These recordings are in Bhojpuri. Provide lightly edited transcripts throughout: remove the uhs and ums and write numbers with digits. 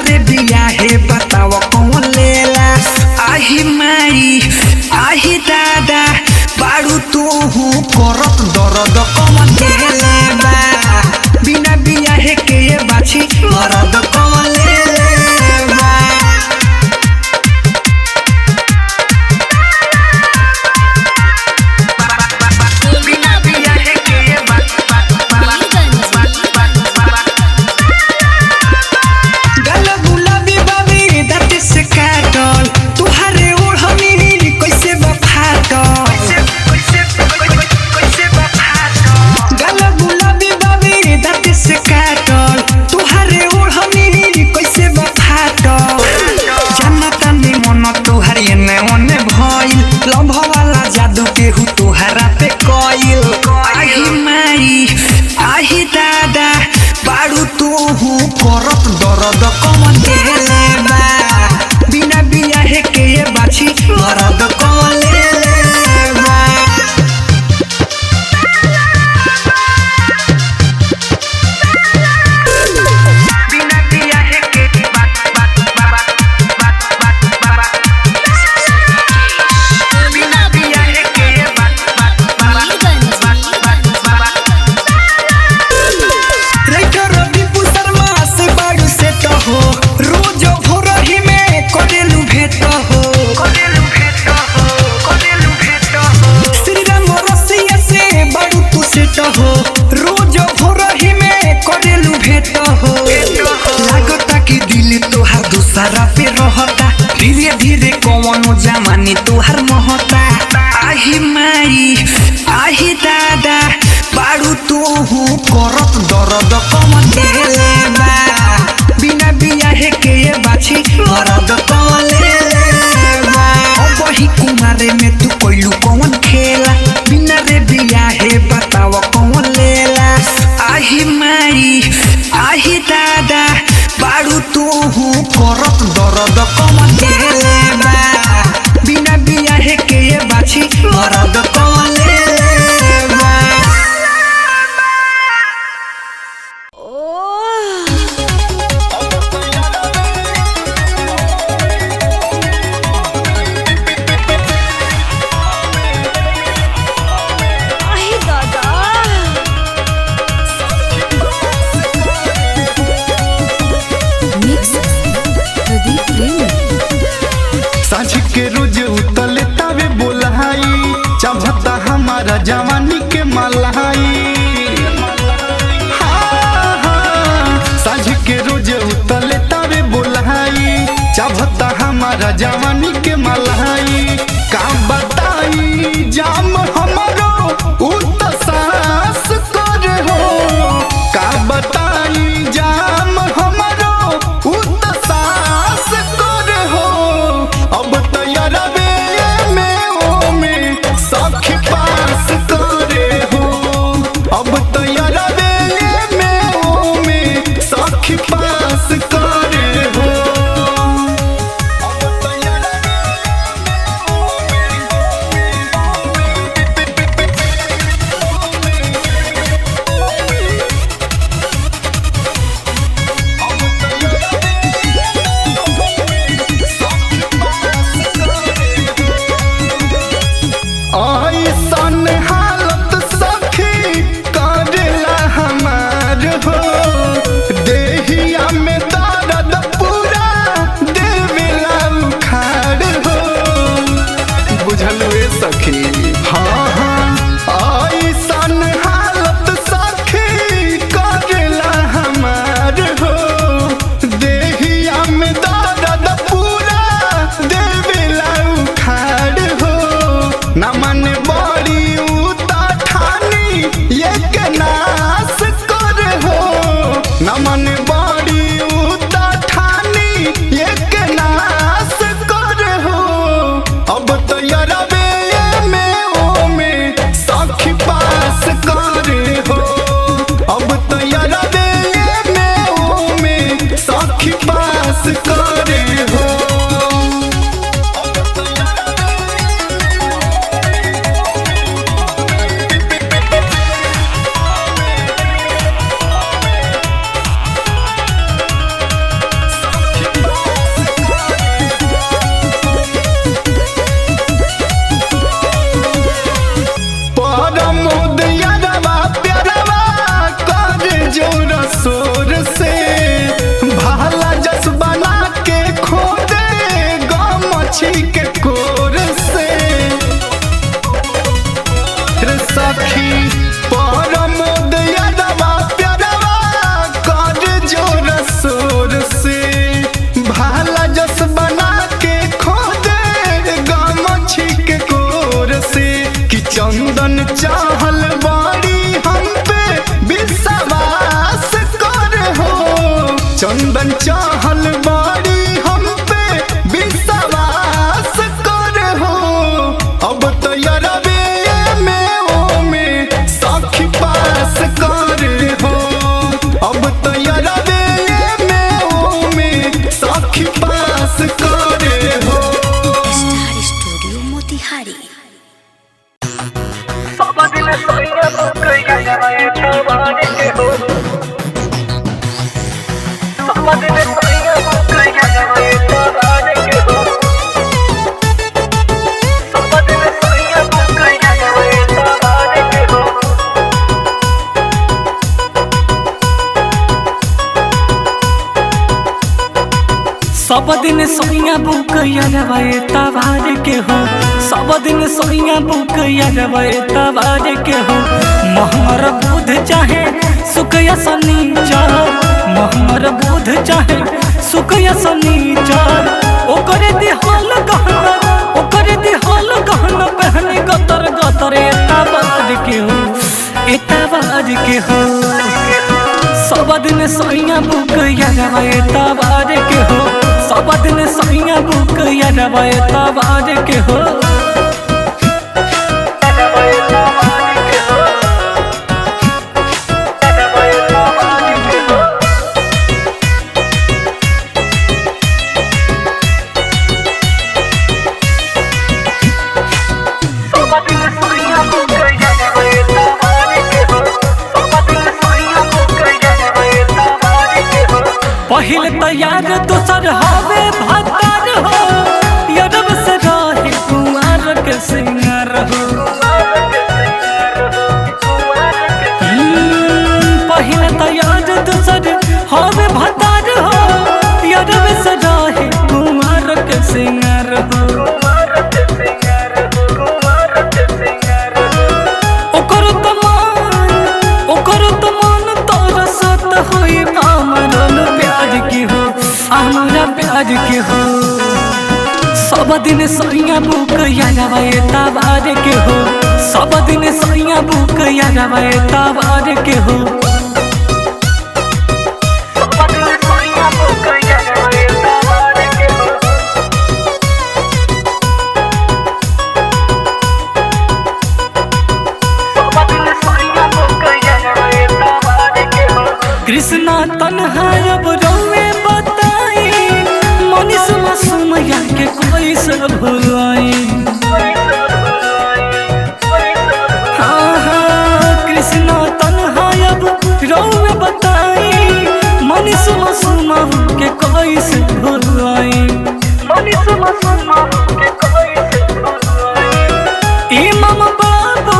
रे बिया है बताव कौन लेला। आही माई आही दादा बारू तू करत दर्द कौन देले बा। बिना बिया है के ये बाछी मरद कौन लेले बा। जादू केहू तोहरा पे कोइल। आही माई आही दादा बारू तू करत दर्द कौन देले बा। बिना बिया है के ये बाछी मरद कौन लेले बा। बिना बिया है के हो रोज भोरही में करेलू भेट हो। लागता कि दिल तोहार दूसरा पे रहता धीरे धीरे कौनो जमानी तोहार महता। आही माई आही दादा बारू तू करत दर्द कौन देले बा। बिना बिया है के ये बाछी मरद कौन लेले बा। वही कुमारे में तू कोइलू कौन खेला। बिना रे बिया है बताव कौन लेला। आही माई आही दादा बारू तू करत दर्द कौन देले बा। बिना बिया है के ये बाछी मरद कौन लेले बा। साँझ के रोज उतले तावे बोलाई चाहता हमारा जवानी के मलाई। साँझ के रोज उतले तावे बोलाई चाहता हमारा जवानी के मलाई। का बताई जाम हमारो उतसास करे हो। का बताई जाम हमारो उतसास करे हो। अब तैयारवे में ओ में सखी पास करे हो। अब तैयारवे में ओ में सखी पास करे हो। अब तैयारवे में ओ चाहल बाड़ी हम पे विश्वास कर हो। अब तो यारबे में ओ में साखी पास कर हो। अब तो यारबे में ओ में साखी पास कर हो। Star studio Motihari. सब दिन सोइया बुक यारवे तबार के हो। सब दिन सोइया बुक यारवे तबार के हो। महमर बुध चाहे सुख या शनिचर, महमर बुध चाहे सुख या शनिचर। ओकरे दिहाल गहना, ओकरे दिहाल गहना पहने गतर गतर एतबार के हो, एतबार के हो। सब दिन सोइया बुक यारवे तबार के हो। सब दिन सोइया बुक यारवे तबार के हो। पहले तो यार दूसर हवे भतार हो, यारब से रहे कुंवर के सिंगार हो। पहले तो यार दूसर हवे भतार हो, यारब से रहे कुंवर के सिंगार हो। ओकर तो मन तोर सत होई हमरन प्यार की हो, हमरा प्यार की हो। सब दिन सोइया बुक यारवे तबार के हो। सब दिन सोइया बुक यारवे तबार के हो। कृष्णा तन्हा अब रोवे बताई, मनीष मासूम के कोई से भुलाई। कृष्णा तन्हा अब रोवे बताई, मनीष मासूम के कोई से भुलाई। इमाम बाबू,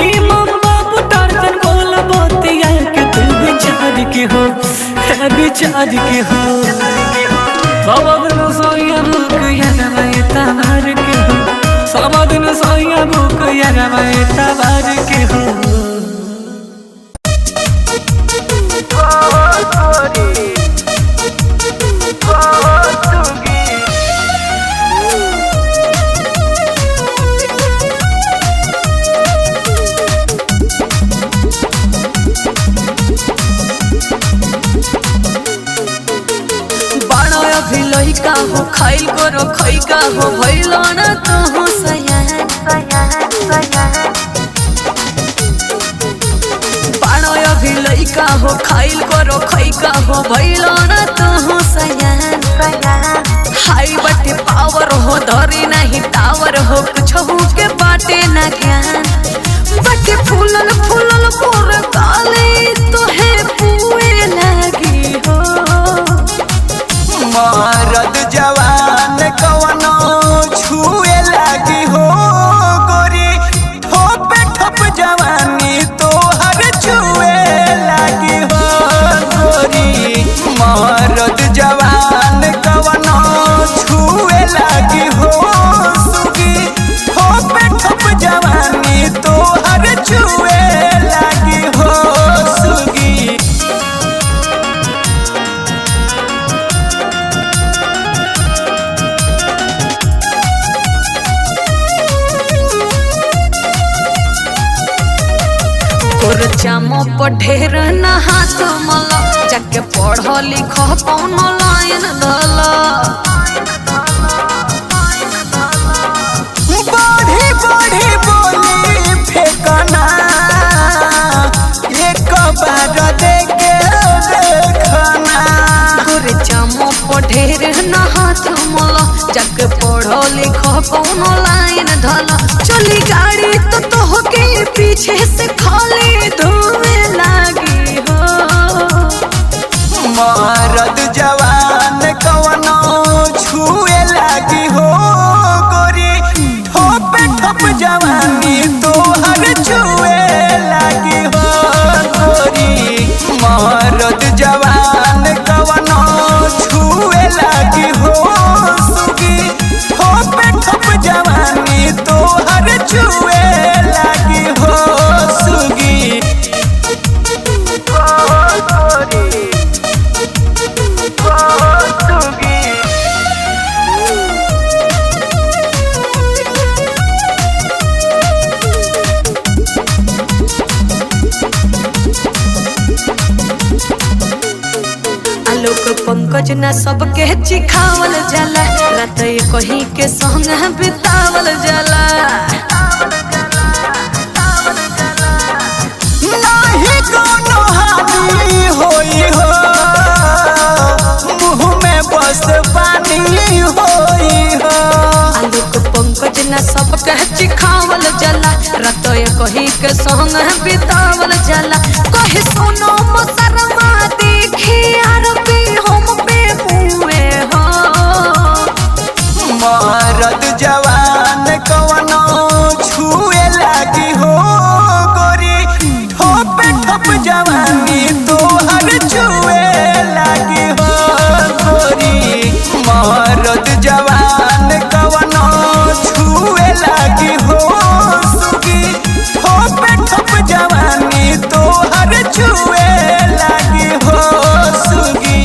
इमाम बाबू टार्जन बोल बोतिया के तू विचार के हो, है विचार के हो। सब दिन सोइया बुक यारवे तबार के हो। सब दिन सोइया बुक यारवे तबार के हो। लइका हो खाइल करो खइका हो भइल ना तू सयान पानो अभी लइका हो खाइल करो खइका हो भइल ना तू सयान। हाई बटे पावर हो धरी नहीं टावर हो, कुछ हो के बाटे ना ज्ञान। बटे फूलल फूलल मोर काले तो है पुए लगी हो। मरद जवान कवनो छुए लगी हो गोरी, ठोपे ठोप जवानी तोहर छुए लगी हो गोरी। मरद जवान कवनो छुए लगी हो सुगी, ठोपे ठोप जवानी तोहर छुए लगी हो सुगी। जामो पर ढेर न हाथ मला जाके पढ़ लिख कौनो लाइन धला बढ़ी बढ़ी बोली फेंकना एक बार देखे देखना तोरे जामो पर ढेर न हाथ मला जाके पढ़ लिख कौनो लाइन धला चली गाड़ी तो तोहके पीछे से खाली धुएं लागी हो मरद जवान कवनो छुए लागी हो गोरी ठोप ठोप जवानी तोहर छुए लागी हो गोरी मरद जवान कवनो छुए लागी हो सुगी ठोप ठोप जवानी तोहर छुए लागी हो सुगी आलोक पंकज न सबके चिखावल जाला रात कहीं के संग बितावल जाला नहीं कोनो हानि होई हो मुँह में बस पानी होई हो आलोक पंकज न सबके चिखावल जाला रात कहीं के संग बितावल जाला कहे सुनो मसरमा देखी आरती हम पे मुए हो मरद जवान कवनो छुए लागी हो गोरी ठोप ठोप जवानी तोहर छुए लागी हो गोरी मरद जवान कवनो छुए लागी हो सुगी ठोप ठोप जवानी तोहर छुए लागी हो सुगी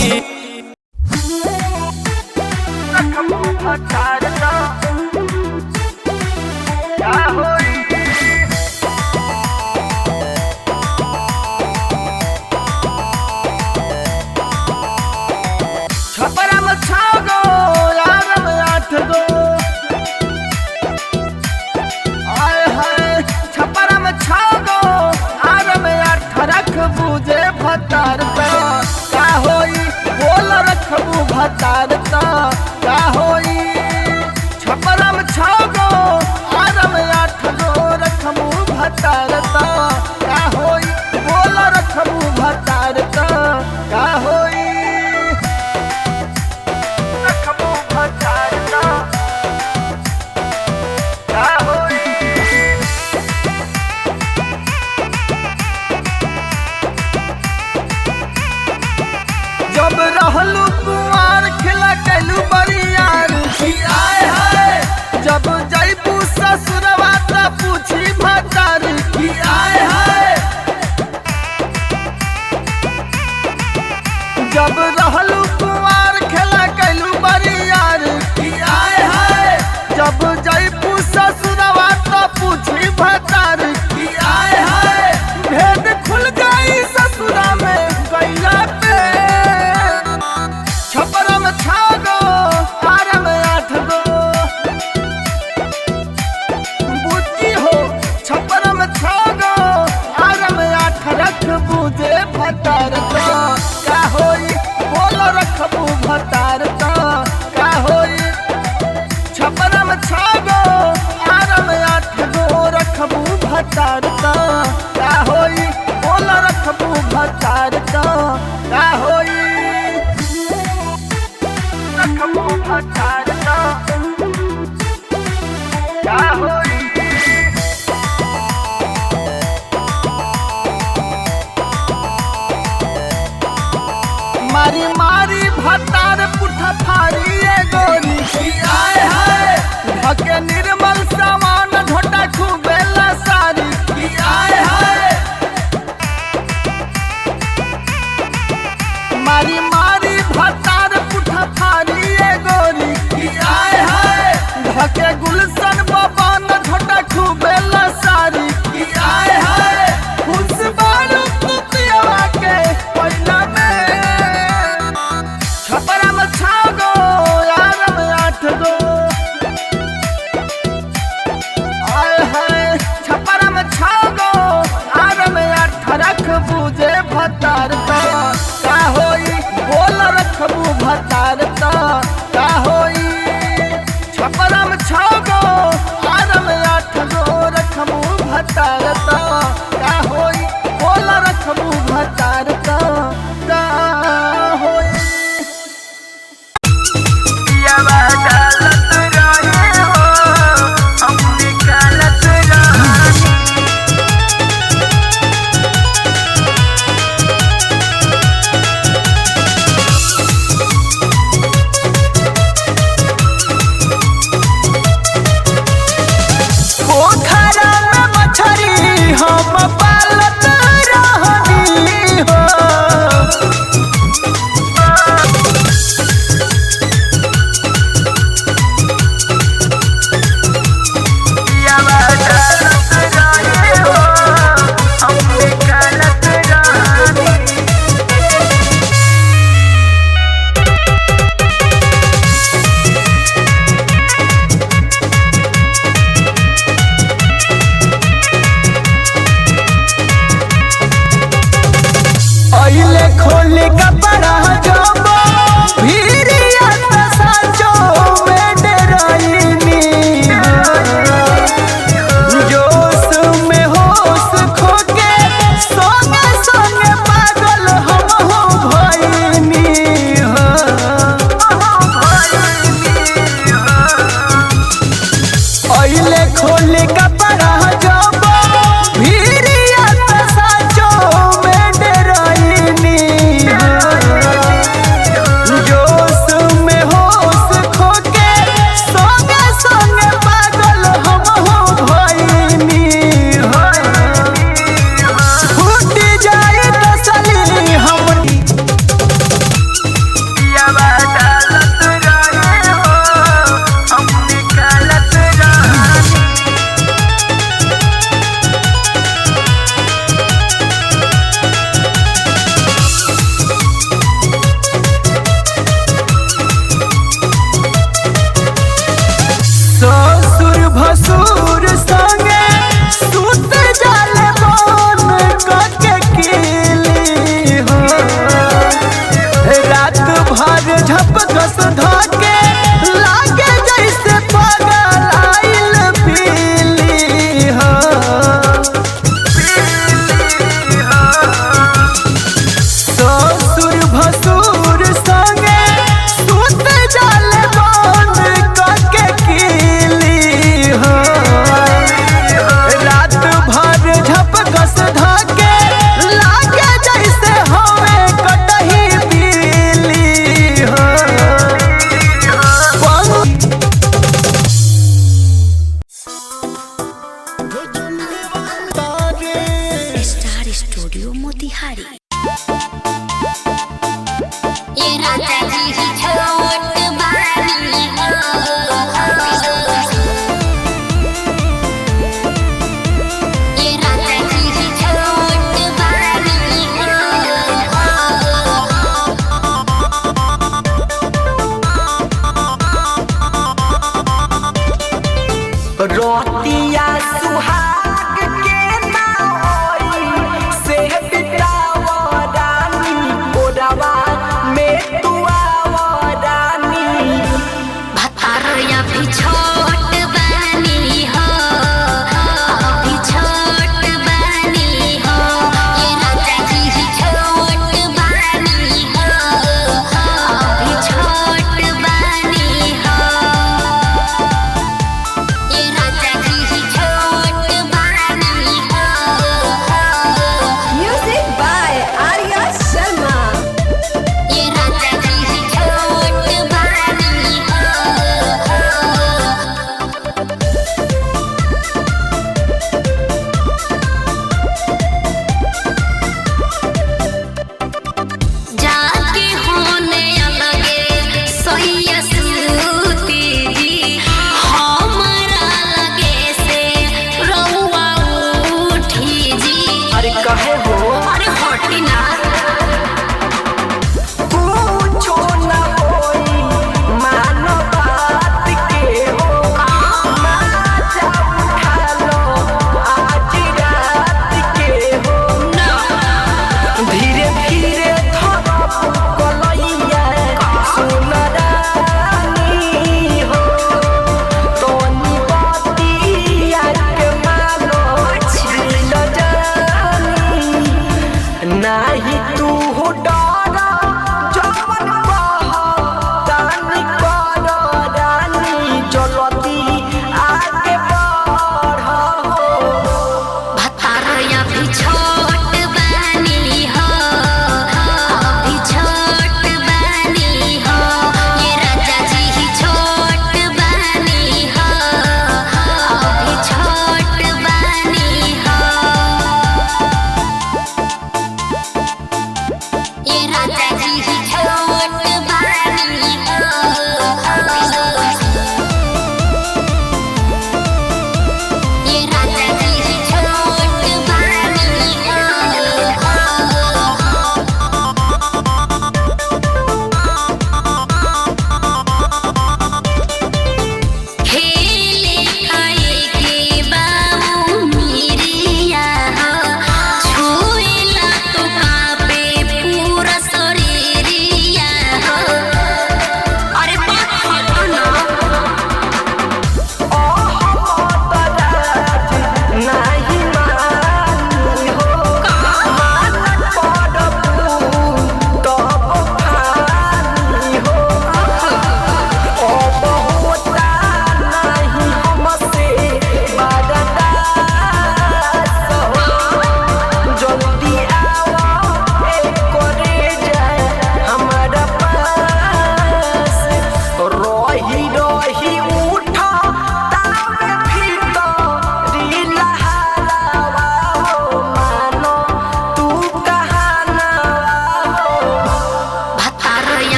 छपरा में 6 गो यार में 8 गो आय हाय छपरा में 6 गो यार में 8 रख बुझे भतार का होई बोल रखबू भतार का होई छपरा में 6 गो यार में 8 गो रखबू भतार का होई बोल रखबू भतार का होई जब रहलू कुआर खिला कैलू बरियार आए हाय जब जैबू ससुरवा त पूछी भतार की आए हाय जब रहलू कुआर खिला कैलू बरियार आए हाय जब जैबू ससुरवा त पूछी भतार की आए हाय भेद खुल गई ससुरा में गैला पे छपरा में 6 गो आर में 8 गो बुद्धि हो छपरा में 6 गो आर में 8 रख बुझे भतार का होई बोल रखबू भतार का होई छपरा में 6 गो आर में 8 गो रखबू भतार का होई बोल रखबू भतार का होई रखबू भतार का होई मारी मारी भतार पुठा फारी गोरी आए हाय भके निर्मल सामान झोटा खूबेला सारी आए हाय मारी मारी भतार पुठा फारी गोरी आए हाय भके गुलशन बबन झोटा खूबेला सारी आए हाय खुश बार छह गो यार में आठ गो आए हाय छपरा में छह गो यार में आठ रख बूझे भतार तो का होई बोल रखबू भतार तो का होई छपरा में छह गो यार में आठ गो रखबू भतार तो का होई बोल रखबू भतार तो का होई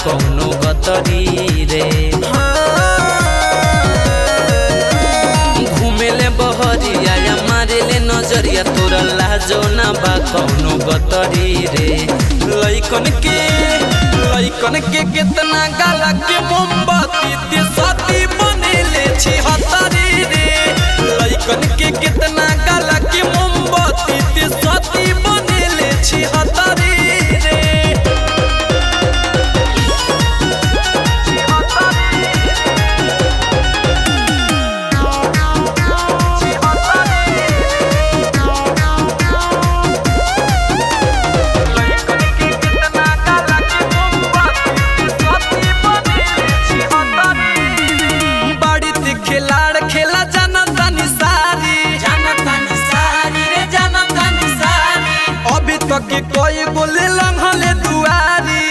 कौनो गतरी रे। घूमेले बहरिया या मारेले नजरिया तोरा लाजो ना बा कौनो गतरी रे। लइकन के कितना गाला के मोमबत्ती ते साथी बनेले छी हतारी रे। लइकन के कितना गाला के मोमबत्ती ते साथी बनेले छी हतारी रे। के कोई बोले लम्हले दुआरी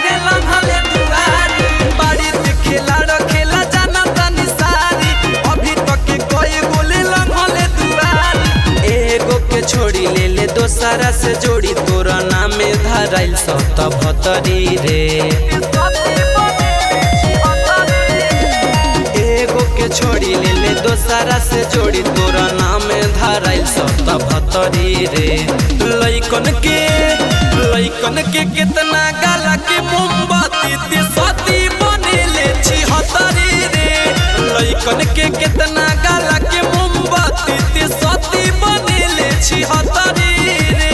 रे लम्हले दुआरी। बाड़ी से खेला जाना तानी सारी। अभी तक के कोई बोले लम्हले दुआरी। एगो के छोड़ी ले दोसरा से जोड़ी तोरा नामे धराइल सत भतरी रे। एगो के छोड़ी ले दोसरा से जोड़ी तोरा नामे धराइल सत भतरी रे। लइकन के कितना गाला के मोमबत्ती ते साथी बनेले छी हतारी रे। लइकन के कितना गाला के मोमबत्ती ते साथी बनेले छी हतारी रे।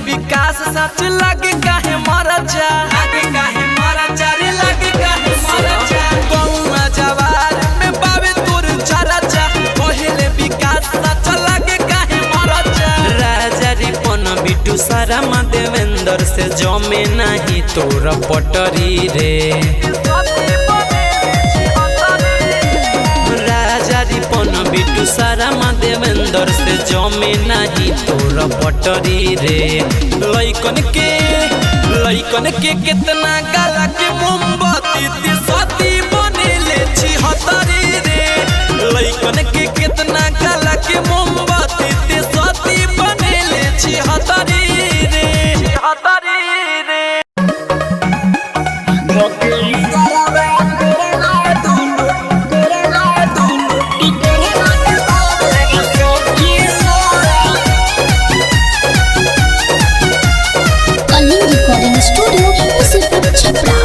विकास सच लगे काहे मरा जा रे लगे काहे मरा जा। गौवा जवार में बावे तोर चरचा पहले विकास सच लगे काहे मरा जा। राजा रिपन बिटू शर्मा देवेंद्र से जमे नहीं तोर पटरी रे। राजा रिपन बिटू शर्मा देवेंद्र से जमे नहीं तोर पटरी रे। लइकन के कितना गाला के मोमबत्ती ते साथी बनेले छी हतारी रे। लइकन के कितना गाला के मोमबत्ती ते साथी बनेले छी हतारी रे। स्टूडियो छपरा।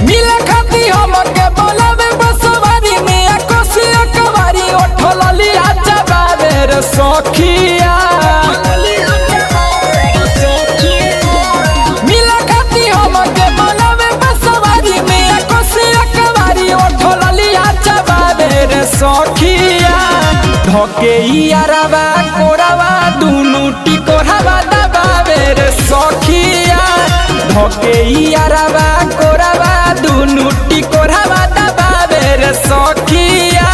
मिला खाती हम के बोलावे बसवारी में कोसिया कवारी ओठलली आजा बाबे रे सखिया। मिला खाती हम के बोलावे बसवारी में कोसिया कवारी ओठलली आजा बाबे रे सखिया। धके यारवा कोरावा दुनु टिकोरावा दबावे रे सखिया। धके यारवा कोरावा दुनु टिकोरावा दबावे रे सखिया।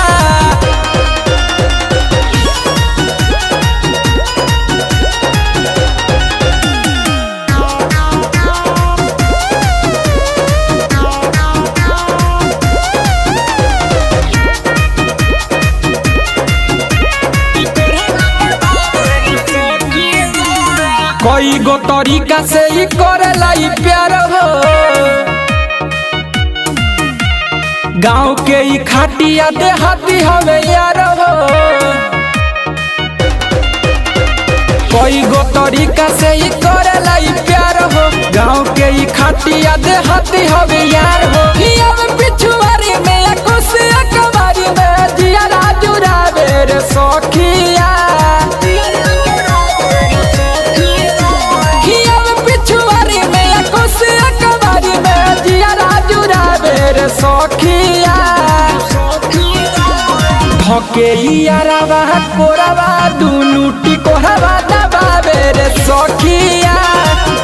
कई गो तरीका से ही करेला ई प्यार हो। गाँव के ई खाटिया देहाती हवे यार हो। कई गो तरीका से ही करेला ई प्यार हो। गाँव के ई खाटिया देहाती हवे यार हो। पिछुआरी में कुसिया कवारी में जिया राजू रावे रे सखिया। सखिया धके यारवा कोरावा दुनु टिकोरावा दबावे रे सखिया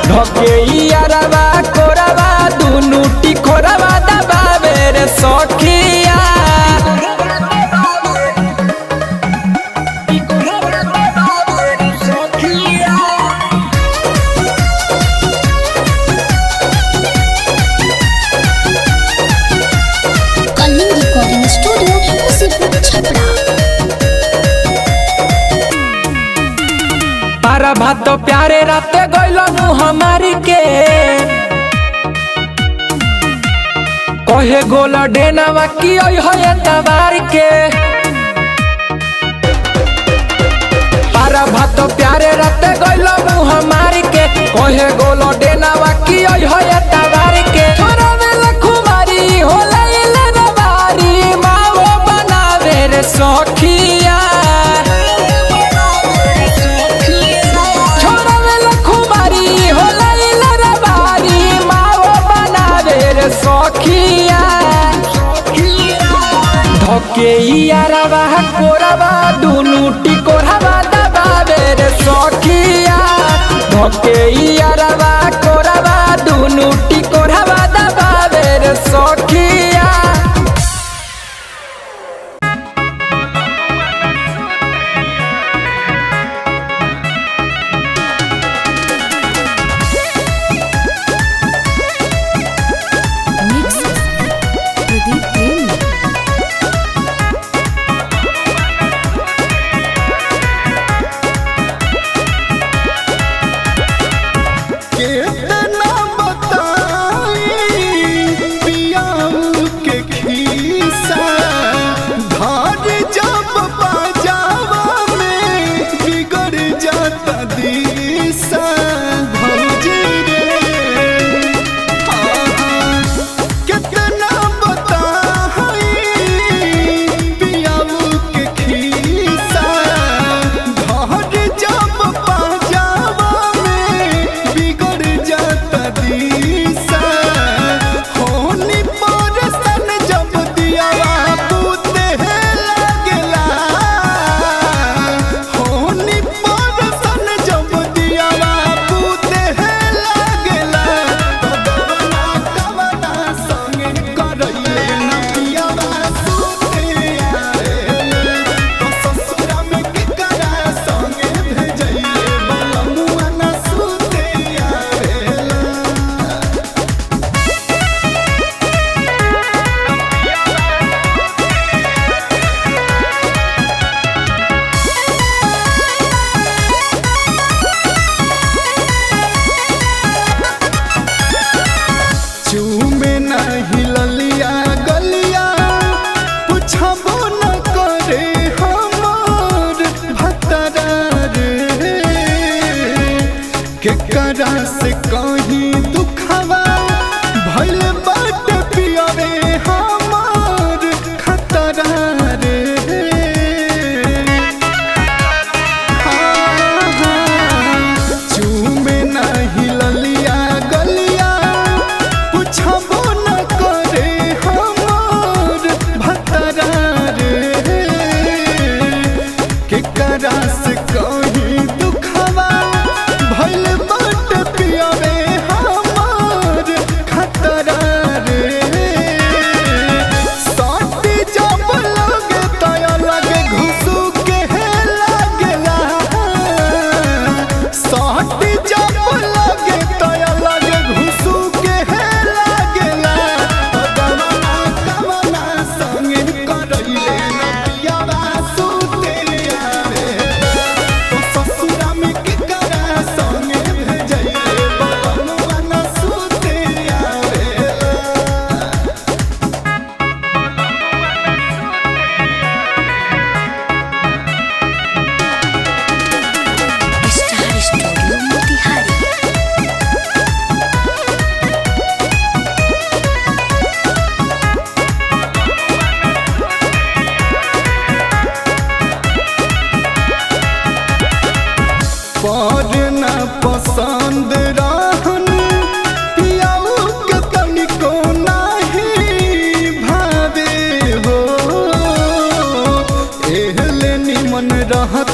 ढके यारवा कोरवा दुनु टिकोरवा दबावे रे सखिया कलिंग रिकॉर्डिंग स्टूडियो मुसीबत छपरा। पारा भात प्यारे राते गइलनु हमारी के कहे गोला डेनावा की ओइ होए तबार के पारा भात प्यारे राते गइलनु हमारी के कहे गोला डेनावा की ओइ होए तबार के छोरा वेला खुमारी होला इले रबारी माओ बनावे रे सखिया छोरा वेला खुमारी होला इले रबारी माओ बनावे रे सखिया धके यारवा कोरवा दुनु टिकोरवा दबावे रे सखिया धके यारवा कोरवा दुनु टिकोरवा दबावे रे सखिया कितना बताई पियाऊ के खीसा धार जब बाजावा में बिगड़ जाता दिशा भौजी रे कितना बताई पियाऊ के खीसा धार जब बाजावा में बिगड़ जाता दिशा होनी परसन जब दियावा पूते लगला होनी परसन जब दियावा पूते लगला कवना कवना संगे करैले न पियावा सुते आएले तो ससुरा में के करा संगे भेजैले बलमुआ न सुते आएला चूमे नहीं ललिया गलिया पूछबो न करे हमार भतरा रे केकरा से कहीं दुखवा भइल बाट पियरे हमार खतरा रे चूमे नहीं ललिया गलिया पूछबो न करे हमार भतरा रे केकरा से कहीं दुखवा भइल बाट पियरे हमार खतरा रे साथी जब लगे तय लगे घुसू के लगला साथी जब लगे तय लगे घुसू के लगला कवना कवना संगे करैले न पियावा सुते आवे तो ससुरा में के करा संगे भेजैले बलमुआ न सुते आवेला स्टार स्टूडियो मोतिहारी। पर न पसंद रहन पियाऊ के तनिको नाही भावे हो एहले निमन रहत